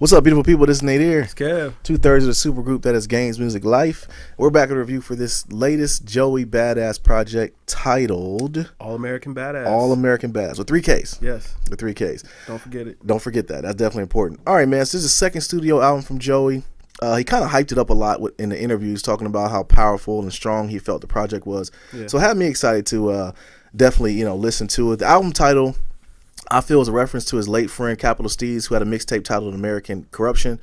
What's up, beautiful people? This is Nate here. It's Kev. 2/3 of the super group that is GamesMusicLyfe. We're back with a review for this latest Joey Badass project titled All-Amerikkkan Bada. All-Amerikkkan Bada with 3 Ks. Yes. With 3 Ks. Don't forget it. Don't forget that. That's definitely important. All right, man. So this is the second studio album from Joey. He kind of hyped it up a lot in the interviews, talking about how powerful and strong he felt the project was. Yeah. So it had me excited to definitely, listen to it. The album title, I feel, is a reference to his late friend Capital Steez, who had a mixtape titled American Corruption.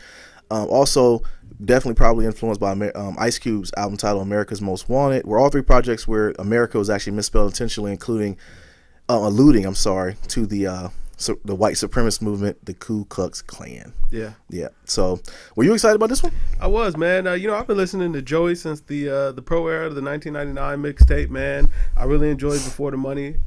Also, definitely probably influenced by Ice Cube's album title America's Most Wanted, where all 3 projects where America was actually misspelled intentionally, including alluding to the white supremacist movement, the Ku Klux Klan. Yeah. So, were you excited about this one? I was, man. I've been listening to Joey since the pro era of the 1999 mixtape, man. I really enjoyed Before the Money.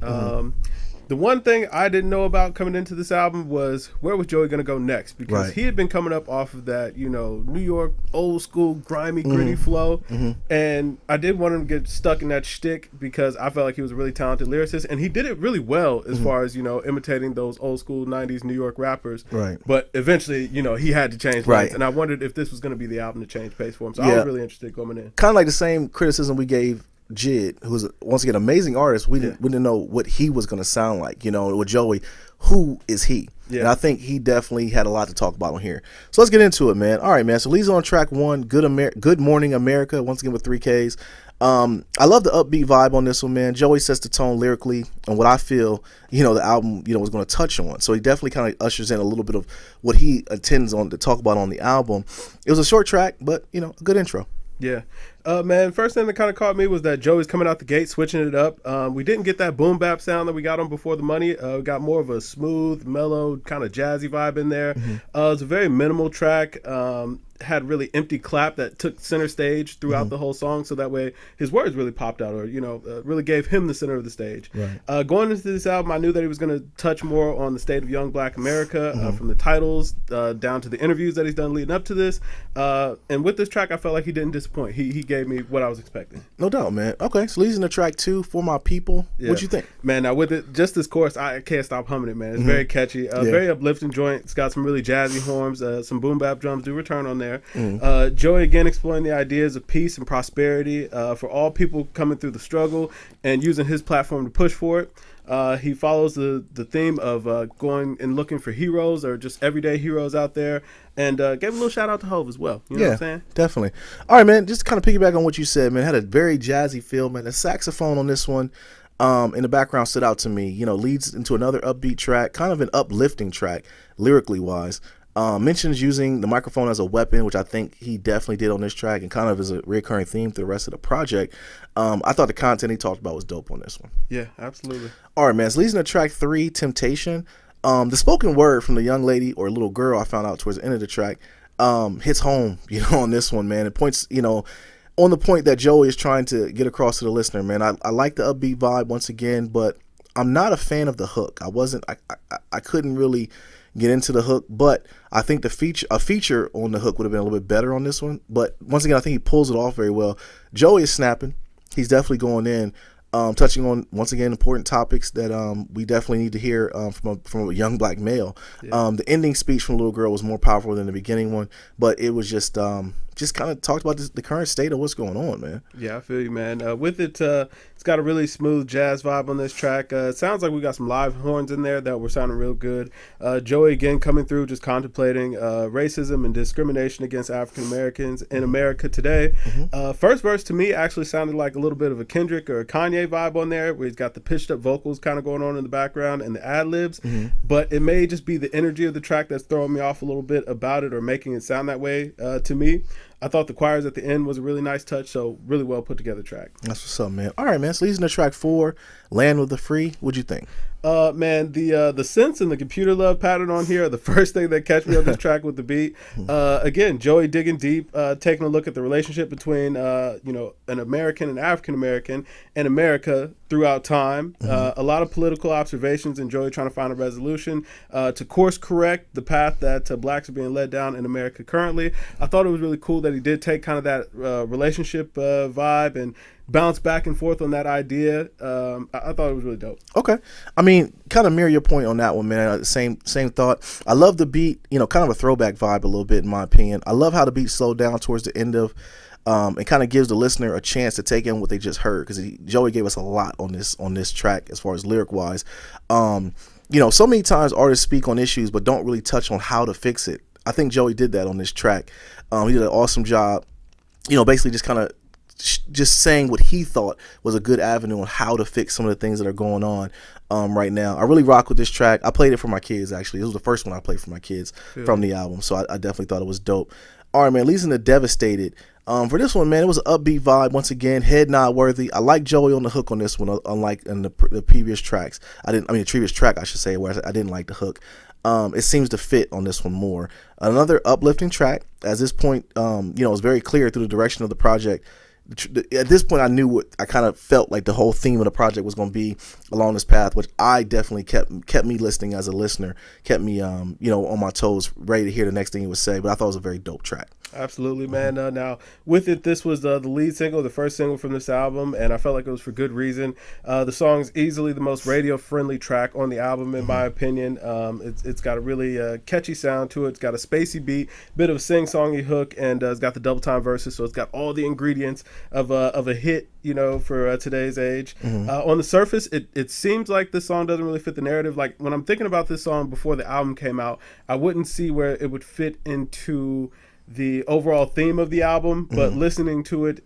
The one thing I didn't know about coming into this album was where was Joey going to go next, because he had been coming up off of that, New York old school grimy, gritty flow, and I did want him to get stuck in that shtick because I felt like he was a really talented lyricist, and he did it really well as far as imitating those old school 90s New York rappers. Right. But eventually, he had to change pace, and I wondered if this was going to be the album to change pace for him. So I was really interested going in. Kind of like the same criticism we gave Jid, who's once again an amazing artist. We didn't know what he was going to sound like. With Joey, who is he? And I think he definitely had a lot to talk about on here. So let's get into it, man. All right, man. So Lee's on track 1, Good Morning America, once again with 3 Ks. I love the upbeat vibe on this one, man. Joey sets the tone lyrically and what I feel, the album, was going to touch on. So he definitely kind of ushers in a little bit of what he intends on to talk about on the album. It was a short track, but, a good intro. Yeah. Man, first thing that kind of caught me was that Joey's coming out the gate, switching it up. We didn't get that boom bap sound that we got on Before the Money. We got more of a smooth, mellow, kind of jazzy vibe in there. It's a very minimal track. Had really empty clap that took center stage throughout the whole song, so that way his words really popped out, or really gave him the center of the stage. Right. Going into this album, I knew that he was going to touch more on the state of young Black America, from the titles down to the interviews that he's done leading up to this. And with this track, I felt like he didn't disappoint. He gave me what I was expecting. No doubt, man. Okay, so leading to track 2, For My People. What you think, man? Now with it, just this chorus, I can't stop humming it, man. It's very catchy, very uplifting joint. It's got some really jazzy horns, some boom bap drums do return on there. Joey again exploring the ideas of peace and prosperity for all people coming through the struggle and using his platform to push for it. He follows the theme of going and looking for heroes, or just everyday heroes out there, and gave a little shout out to Hov as well. You know what I'm saying? Definitely. All right, man, just kind of piggyback on what you said, man. Had a very jazzy feel, man. The saxophone on this one in the background stood out to me. Leads into another upbeat track, kind of an uplifting track lyrically wise. Mentions using the microphone as a weapon, which I think he definitely did on this track, and kind of is a recurring theme through the rest of the project. I thought the content he talked about was dope on this one. Yeah, absolutely. All right, man. So leading to track 3, Temptation. The spoken word from the young lady or little girl, I found out towards the end of the track, hits home, on this one, man. It points, on the point that Joey is trying to get across to the listener, man. I like the upbeat vibe once again, but I'm not a fan of the hook. I couldn't really get into the hook, but I think a feature on the hook would have been a little bit better on this one. But once again, I think he pulls it off very well. Joey is snapping. He's definitely going in, touching on, once again, important topics that we definitely need to hear from a young Black male. The ending speech from the little girl was more powerful than the beginning one, but it was just kind of talked about the current state of what's going on, man. Yeah, I feel you, man. With it, it's got a really smooth jazz vibe on this track. It sounds like we got some live horns in there that were sounding real good. Joey again coming through, just contemplating racism and discrimination against African Americans in America today. First verse to me actually sounded like a little bit of a Kendrick or a Kanye vibe on there, where he's got the pitched up vocals kind of going on in the background and the ad libs. But it may just be the energy of the track that's throwing me off a little bit about it, or making it sound that way to me. I thought the choirs at the end was a really nice touch, so really well put together track. That's what's up, man. All right, man. So leading to track 4, Land with the Free. What'd you think? Man, the synths and the computer love pattern on here are the first thing that catch me on this track with the beat. Again, Joey digging deep, taking a look at the relationship between an American and African American, and America throughout time. A lot of political observations and Joey trying to find a resolution to course correct the path that blacks are being led down in America currently. I thought it was really cool that he did take kind of that relationship vibe and bounce back and forth on that idea. I thought it was really dope. Okay. I mean, kind of mirror your point on that one, man. Same thought. I love the beat, kind of a throwback vibe a little bit, in my opinion. I love how the beat slowed down towards the end of and kind of gives the listener a chance to take in what they just heard, because Joey gave us a lot on this track as far as lyric wise. So many times artists speak on issues but don't really touch on how to fix it. I think Joey did that on this track. He did an awesome job, basically just kind of just saying what he thought was a good avenue on how to fix some of the things that are going on right now. I really rock with this track. I played it for my kids, actually. This was the first one I played for my kids from the album, so I definitely thought it was dope. All right, man, leads into Devastated. For this one, man, it was an upbeat vibe. Once again, head nod worthy. I like Joey on the hook on this one, unlike in the previous tracks. The previous track, I should say, where I didn't like the hook. It seems to fit on this one more. Another uplifting track. At this point, it's very clear through the direction of the project. At this point, I knew what I kind of felt like the whole theme of the project was going to be along this path, which I definitely kept me listening as a listener, kept me, on my toes, ready to hear the next thing he would say. But I thought it was a very dope track. Absolutely, man. Now, with it, this was the lead single, the first single from this album, and I felt like it was for good reason. The song is easily the most radio-friendly track on the album, in my opinion. It's got a really catchy sound to it. It's got a spacey beat, bit of a sing-songy hook, and it's got the double-time verses, so it's got all the ingredients of a hit, for today's age. On the surface, it seems like this song doesn't really fit the narrative. Like, when I'm thinking about this song before the album came out, I wouldn't see where it would fit into the overall theme of the album, but listening to it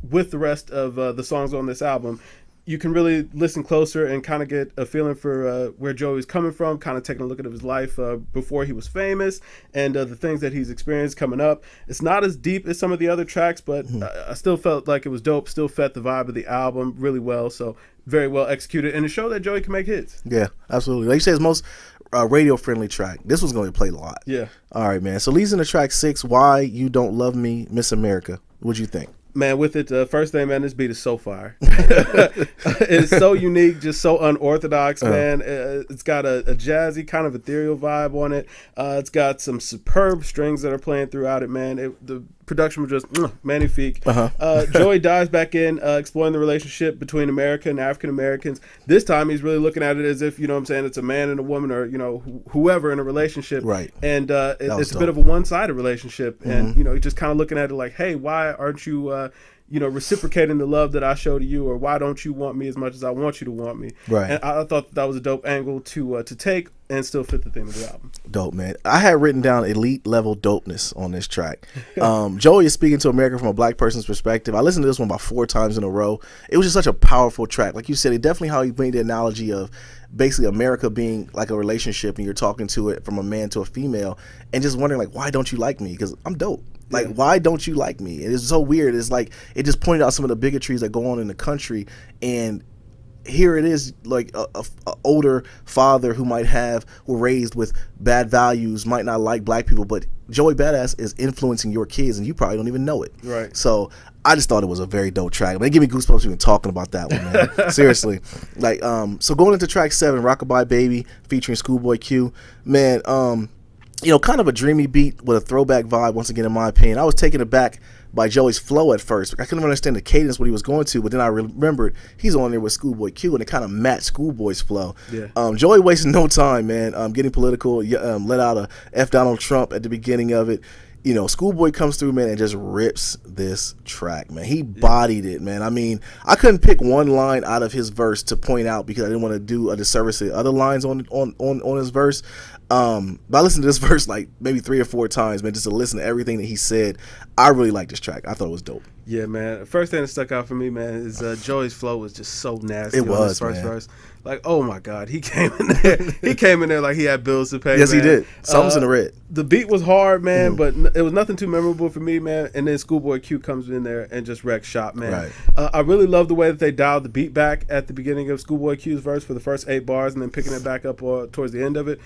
with the rest of the songs on this album, you can really listen closer and kind of get a feeling for where Joey's coming from, kind of taking a look at his life before he was famous and the things that he's experienced coming up. It's not as deep as some of the other tracks, but I still felt like it was dope, still fit the vibe of the album really well, so very well executed, and it showed that Joey can make hits. Yeah, absolutely. Like you said, it's most radio-friendly track. This was going to play a lot. Yeah. All right, man. So leads into track 6, Why You Don't Love Me, Miss America. What'd you think? Man, with it, first thing, man, this beat is so fire. It's so unique, just so unorthodox, man. It's got a jazzy, kind of ethereal vibe on it. It's got some superb strings that are playing throughout it, man. The production was just magnifique. Joey dives back in, exploring the relationship between America and African Americans. This time, he's really looking at it as if, it's a man and a woman, or whoever in a relationship. Right. And it's a bit of a one-sided relationship, and he's just kind of looking at it like, hey, why aren't you reciprocating the love that I show to you, or why don't you want me as much as I want you to want me? Right. And I thought that was a dope angle to take and still fit the theme of the album. Dope, man. I had written down elite level dopeness on this track. Joey is speaking to America from a black person's perspective. I listened to this one about 4 times in a row. It was just such a powerful track. Like you said, it definitely how he made the analogy of basically America being like a relationship, and you're talking to it from a man to a female, and just wondering like, why don't you like me? Because I'm dope. Like, why don't you like me? It is so weird. It's like, it just pointed out some of the bigotries that go on in the country, and here it is, like a older father who were raised with bad values, might not like black people, but Joey Badass is influencing your kids, and you probably don't even know it. Right. So I just thought it was a very dope track. I mean, it gave me goosebumps even talking about that one, man. Seriously. Like, so going into track 7, Rockabye Baby, featuring Schoolboy Q, man, kind of a dreamy beat with a throwback vibe, once again, in my opinion. I was taken aback by Joey's flow at first. I couldn't understand the cadence, what he was going to, but then I remembered he's on there with Schoolboy Q, and it kind of matched Schoolboy's flow. Yeah. Joey wasting no time, man, getting political, let out a F Donald Trump at the beginning of it. Schoolboy comes through, man, and just rips this track, man. He bodied it, man. I mean, I couldn't pick one line out of his verse to point out because I didn't want to do a disservice to other lines on his verse. But I listened to this verse like maybe 3 or 4 times, man, just to listen to everything that he said. I really like this track. I thought it was dope. Yeah, man. First thing that stuck out for me, man, is Joey's flow was just so nasty. It was, on his first man. verse. Like, oh my God, he came in there. He came in there like he had bills to pay. Yes, man. he did. Something's in the red. The beat was hard, man, but it was nothing too memorable for me, man. And then Schoolboy Q comes in there and just wrecks shop, man. Right. I really love the way that they dialed the beat back at the beginning of Schoolboy Q's verse for the first 8 bars, and then picking it back up towards the end of it.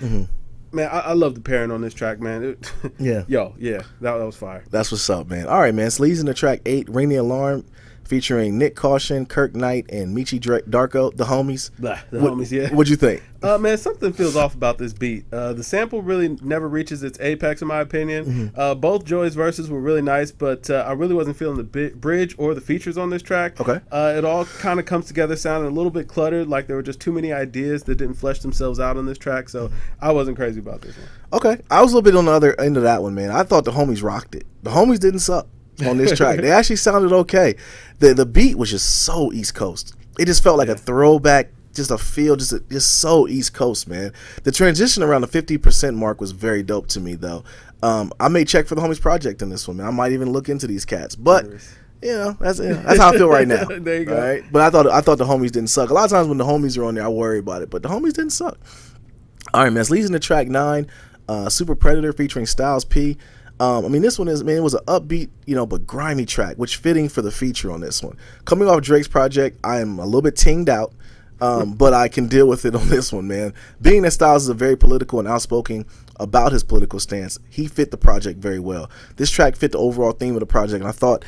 Man, I love the pairing on this track, man. Yeah. That was fire. That's what's up, man. All right, man. So leads into track 8, Ring the Alarm, featuring Nick Caution, Kirk Knight, and Michi Darko, the homies. Homies, yeah. What'd you think? Man, something feels off about this beat. The sample really never reaches its apex, in my opinion. Both Joey's verses were really nice, but I really wasn't feeling the bridge or the features on this track. Okay. It all kind of comes together sounding a little bit cluttered, like there were just too many ideas that didn't flesh themselves out on this track, so I wasn't crazy about this one. Okay. I was a little bit on the other end of that one, man. I thought the homies rocked it. The homies didn't suck on this track. They actually sounded okay. The beat was just so East Coast. It just felt like a throwback, just a feel, just so East Coast, man. The transition around the 50% mark was very dope to me, though. I may check for the homies project in this one, man. I might even look into these cats, but that's how I feel right now. There you go. Right? But I thought the homies didn't suck. A lot of times when the homies are on there, I worry about it, but the homies didn't suck. All right, man. It's leading to track 9, Super Predator featuring Styles P. This one it was an upbeat, but grimy track, which fitting for the feature on this one. Coming off Drake's project, I am a little bit tinged out. But I can deal with it on this one, man. Being that Styles is a very political and outspoken about his political stance, he fit the project very well. This track fit the overall theme of the project, and I thought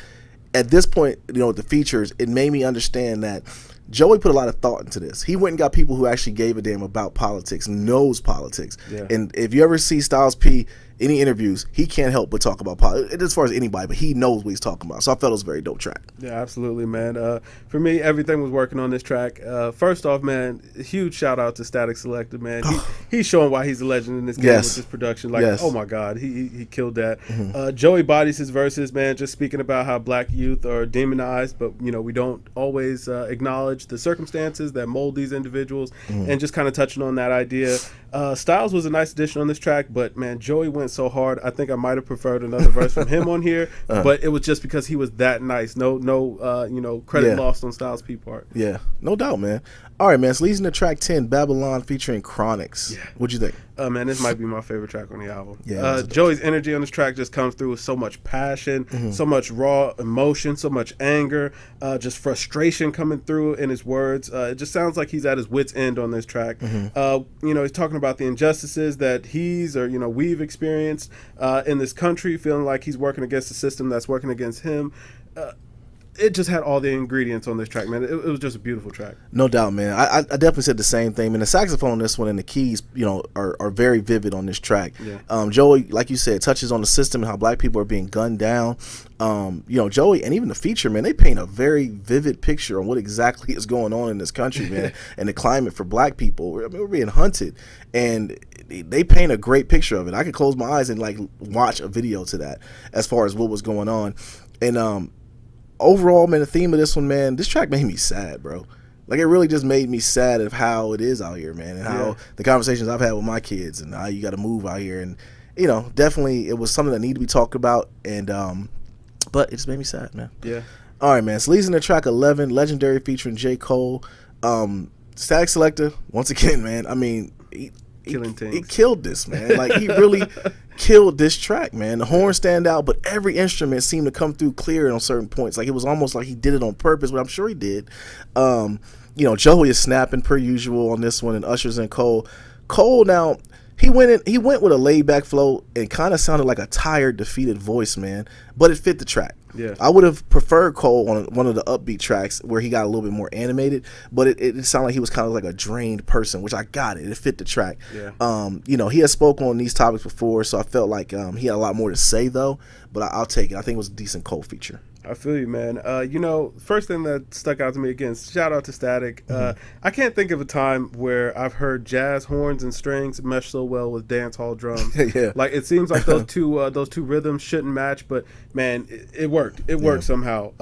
at this point, with the features, it made me understand that Joey put a lot of thought into this. He went and got people who actually gave a damn about politics, knows politics. Yeah. And if you ever see Styles P, any interviews, he can't help but talk about politics as far as anybody, but he knows what he's talking about. So I felt it was a very dope track. Yeah, absolutely, man. For me, everything was working on this track. First off, man, huge shout out to Static Selector, man. He's showing why he's a legend in this game with this production. Oh my God, he killed that. Joey bodies his verses, man, just speaking about how black youth are demonized, but we don't always acknowledge the circumstances that mold these individuals, and just kind of touching on that idea. Styles was a nice addition on this track, but man, Joey went so hard. I think I might have preferred another verse from him on here, but it was just because he was that nice. No credit lost on Styles' P part. Yeah, no doubt, man. All right, man. It's leading to track 10, Babylon featuring Chronix. Yeah. What'd you think? Man, this might be my favorite track on the album. Yeah, Joey's energy on this track just comes through with so much passion, so much raw emotion, so much anger, just frustration coming through in his words. It just sounds like he's at his wit's end on this track. He's talking about the injustices that we've experienced in this country, feeling like he's working against a system that's working against him. It just had all the ingredients on this track, man. It was just a beautiful track. No doubt, man. I definitely said the same thing. Man, the saxophone on this one and the keys, are very vivid on this track. Yeah. Joey, like you said, touches on the system and how black people are being gunned down. Joey and even the feature, man, they paint a very vivid picture on what exactly is going on in this country, man, and the climate for black people. We're being hunted, and they paint a great picture of it. I could close my eyes and watch a video to that as far as what was going on. And overall, man, the theme of this one, man, this track made me sad, bro. It really just made me sad of how it is out here, man, and how the conversations I've had with my kids and how you got to move out here. And, definitely it was something that needed to be talked about. And, but it just made me sad, man. Yeah. All right, man. So leads into track 11, Legendary featuring J. Cole. Static Selector, once again, man, he killed this, man. He really killed this track, man. The horns stand out, but every instrument seemed to come through clear on certain points. It was almost like he did it on purpose, but I'm sure he did. Joey is snapping per usual on this one, and Usher's in Cole. Cole now, he went with a laid back flow and kind of sounded like a tired, defeated voice, man. But it fit the track. Yeah. I would have preferred Cole on one of the upbeat tracks where he got a little bit more animated, but it sounded like he was kind of like a drained person, which I got it. It fit the track. Yeah. He had spoken on these topics before, so I felt like he had a lot more to say, though, but I'll take it. I think it was a decent Cole feature. I feel you, man. First thing that stuck out to me, again, shout out to Static. I can't think of a time where I've heard jazz horns and strings mesh so well with dance hall drums. Yeah. It seems like those two rhythms shouldn't match, but man, it worked. It worked somehow.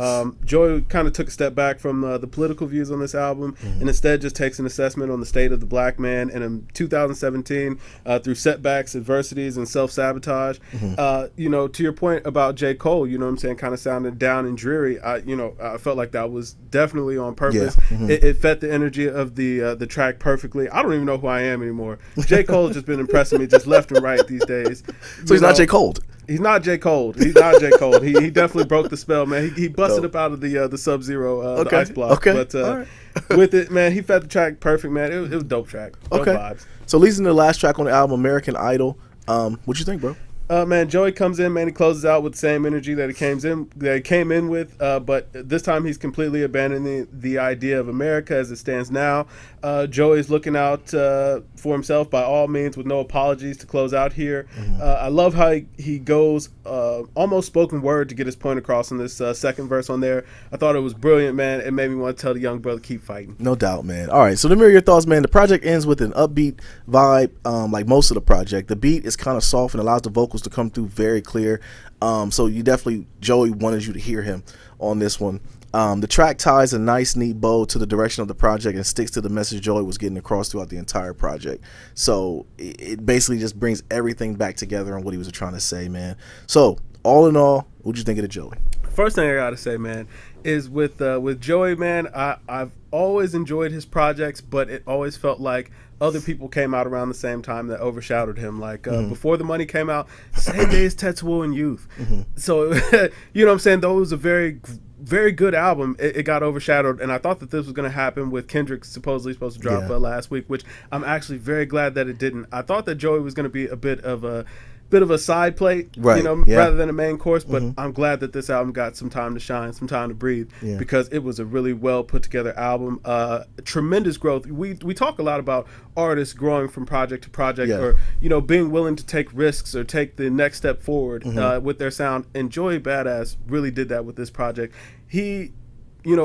Joey kind of took a step back from the political views on this album, and instead just takes an assessment on the state of the black man. And in 2017, through setbacks, adversities, and self-sabotage, to your point about J. Cole, kind of sounded down and dreary. I felt like that was definitely on purpose. Yeah. It fed the energy of the track perfectly. I don't even know who I am anymore. J. Cole has just been impressing me just left and right these days. So he's not J. Cole. He's not J. Cole. He's not J. Cole. He definitely broke the spell, man. He busted up out of the Sub-Zero the ice block. Okay. But with it, man, he fed the track perfect, man. It was a dope track. Dope vibes. So leading to the last track on the album, American Idol. What you think, bro? Man, Joey comes in, man. He closes out with the same energy that he came in with, but this time he's completely abandoning the idea of America as it stands now. Joey's looking out for himself by all means, with no apologies to close out here. I love how he goes almost spoken word to get his point across in this second verse on there. I thought it was brilliant, man. It made me want to tell the young brother, keep fighting. No doubt, man. All right, so let me hear your thoughts, man. The project ends with an upbeat vibe, like most of the project. The beat is kind of soft and allows the vocals to come through very clear. So you definitely, Joey wanted you to hear him on this one. The track ties a nice, neat bow to the direction of the project and sticks to the message Joey was getting across throughout the entire project. So it basically just brings everything back together on what he was trying to say, man. So all in all, what'd you think of the Joey? First thing I gotta say, man, is with Joey, man, I've always enjoyed his projects, but it always felt like other people came out around the same time that overshadowed him. Like Before the Money came out, same day as Tetsuo and Youth. So you know what I'm saying? Though it was a very good album, it got overshadowed, and I thought that this was going to happen with Kendrick supposedly supposed to drop last week, which I'm actually very glad that it didn't. I thought that Joey was going to be a bit of a side plate, right, rather than a main course, but I'm glad that this album got some time to shine, some time to breathe, because it was a really well put together album. Tremendous growth. We talk a lot about artists growing from project to project, or being willing to take risks or take the next step forward with their sound, and Joey Badass really did that with this project. He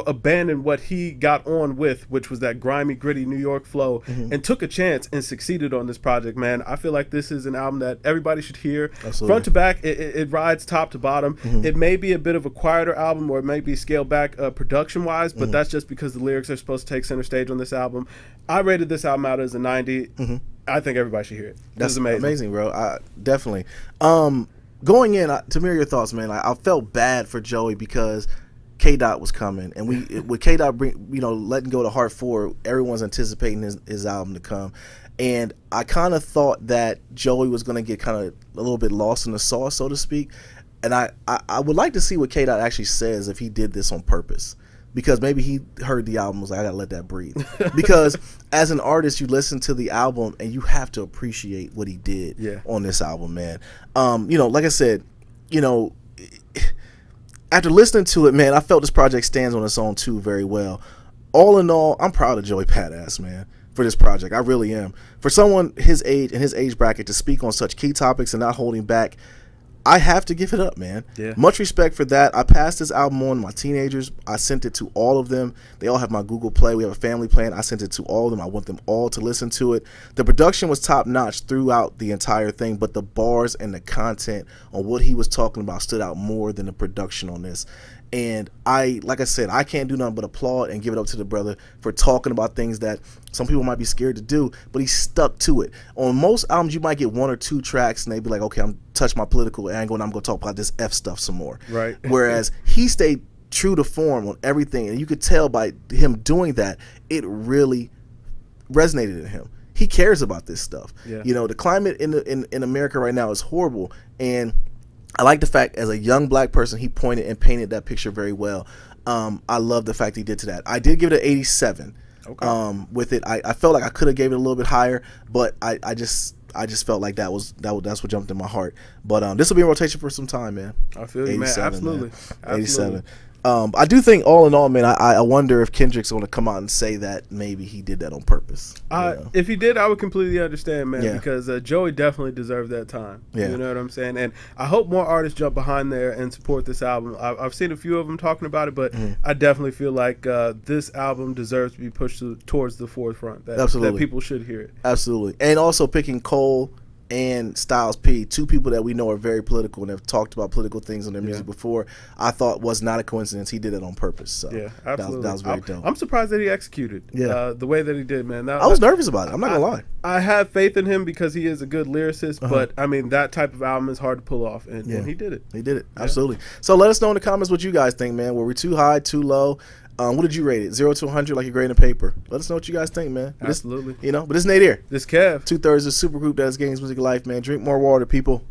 abandoned what he got on with, which was that grimy, gritty New York flow, and took a chance and succeeded on this project, man. I feel like this is an album that everybody should hear. Absolutely. Front to back, it rides top to bottom. It may be a bit of a quieter album, or it may be scaled back production-wise, but that's just because the lyrics are supposed to take center stage on this album. I rated this album out as a 90. I think everybody should hear it. That's amazing, bro. Definitely. Going in, to mirror your thoughts, man, I felt bad for Joey because K-Dot was coming, and with K-Dot letting go to Heart 4, everyone's anticipating his album to come, and I kind of thought that Joey was going to get kind of a little bit lost in the sauce, so to speak, and I would like to see what K-Dot actually says if he did this on purpose, because maybe he heard the album and was like, I gotta let that breathe, because as an artist you listen to the album and you have to appreciate what he did on this album, man. Like I said, after listening to it, man, I felt this project stands on its own too very well. All in all, I'm proud of Joey Badass, man, for this project. I really am. For someone his age and his age bracket to speak on such key topics and not holding back, I have to give it up, man. Much respect for that. I passed this album on to my teenagers. I sent it to all of them. They all have my Google Play. We have a family plan. I sent it to all of them. I want them all to listen to it. The production was top notch throughout the entire thing, but the bars and the content on what he was talking about stood out more than the production on this. And like I said, I can't do nothing but applaud and give it up to the brother for talking about things that some people might be scared to do, but he stuck to it. On most albums, you might get one or two tracks and they'd be like, okay, I'm touch my political angle and I'm going to talk about this F stuff some more. Right. Whereas he stayed true to form on everything, and you could tell by him doing that, it really resonated in him. He cares about this stuff. The climate in America right now is horrible, and I like the fact, as a young black person, he pointed and painted that picture very well. I love the fact he did to that. I did give it an 87. Okay. With it, I felt like I could have gave it a little bit higher, but I just felt like that's what jumped in my heart. But this will be in rotation for some time, man. I feel you, man. Absolutely. 87. I do think, all in all, man, I wonder if Kendrick's going to come out and say that maybe he did that on purpose. If he did, I would completely understand, man, because Joey definitely deserved that time. You know what I'm saying? And I hope more artists jump behind there and support this album. I've seen a few of them talking about it, but I definitely feel like this album deserves to be pushed towards the forefront. That people should hear it. Absolutely. And also picking Cole and Styles P, two people that we know are very political and have talked about political things on their music before, I thought was not a coincidence. He did it on purpose. So absolutely. That was very dope. I'm surprised that he executed the way that he did, man. I was nervous about it. I'm not going to lie. I have faith in him because he is a good lyricist, but I mean, that type of album is hard to pull off, and he did it. He did it. Absolutely. So let us know in the comments what you guys think, man. Were we too high, too low? What did you rate it? 0 to 100 like you're grading a paper. Let us know what you guys think, man. Absolutely. But this Nate here. This Kev. 2/3 of the super group that is GamesMusicLyfe, man. Drink more water, people.